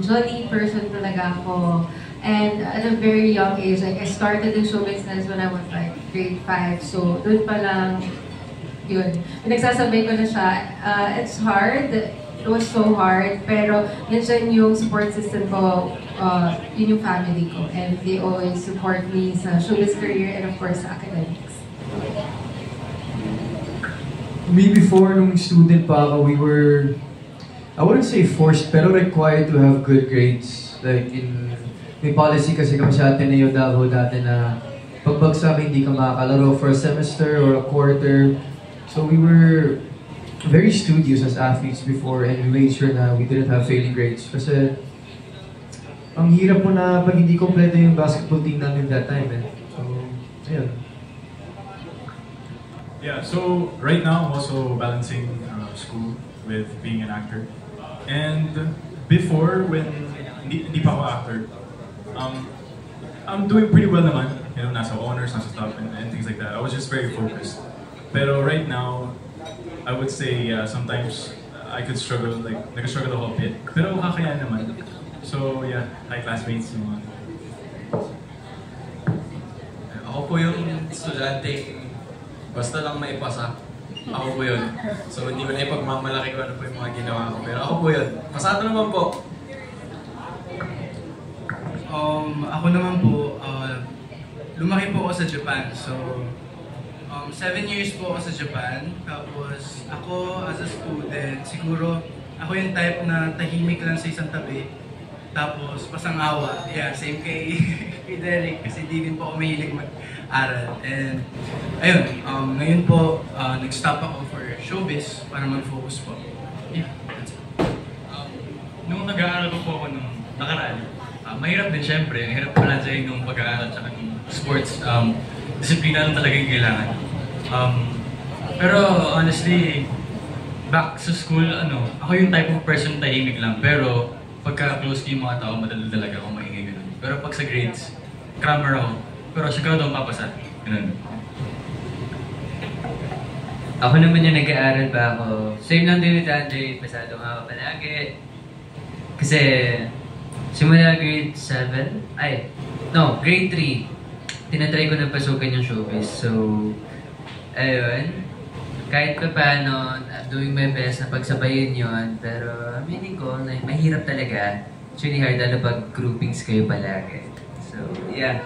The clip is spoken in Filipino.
jolly person talaga ako. And at a very young age, like I started in show business when I was like grade 5. So doon pa lang, yun. Pinagsasabay ko na siya. It's hard. It was so hard. Pero nandiyan yung support system ko, yun yung family ko. And they always support me sa showbiz career and of course sa academics. Me before, nung student pa ako, we were, I wouldn't say forced, pero required to have good grades. Like may policy kasi kami sa Ateneo Davao dati na pagbagsak hindi ka makakalaro for a semester or a quarter. So we were very studious as athletes before and we made sure na we didn't have failing grades. Kasi ang hirap po na pag hindi kompleto yung basketball team namin that time. So, ayun. Yeah, so right now I'm also balancing school with being an actor. And before, when hindi pa ako actor, I'm doing pretty well naman. You know, nasa honors, nasa top, and things like that. I was just very focused. Pero right now, I would say sometimes I could struggle, like nag-struggle ako a bit. Pero kakayahan naman. So yeah, hi classmates. Ako po yung estudyante, basta lang maipasa. Ako po yun. So hindi ko na ipagmamalaki ko ano po yung mga ginawa ko. Pero ako po yun. Pasado naman po. Ako naman po, lumaki po ako sa Japan. So, 7 years po ako sa Japan. Tapos, ako as a student, siguro ako yung type na tahimik lang sa isang tabi. Tapos, pasang-awa. Yeah, same kay Derek kasi di din po ako mahilig mag-aral. And, ayun, ngayon po, nag-stop ako for showbiz para mag-focus po. Yeah, that's it. Nung nag-aaral ko po ako nung nakaraan, mahirap din syempre. Ang hirap balansahin nung pag-aaral at yung sports. Disiplina lang talaga yung kailangan. Pero honestly, back sa school, ako yung type of person tahimik lang. Pero pagka close ko yung mga tao, madali talaga ako maingay ganun. Pero pag sa grades, crammer ako. Pero sigurado akong papasa. Ganun. Ako naman yung nag-aaral pa ako. Same lang din with Andre, pasado nga ako palagi. Kasi simula grade 7, grade 3, tinatry ko na pasukin yung showbiz. So, ayun, kahit pa paano, doing my best na pagsabayin yun, pero aminin ko na mahirap talaga. It's really hard lalo pag groupings kayo palagi. So, yeah.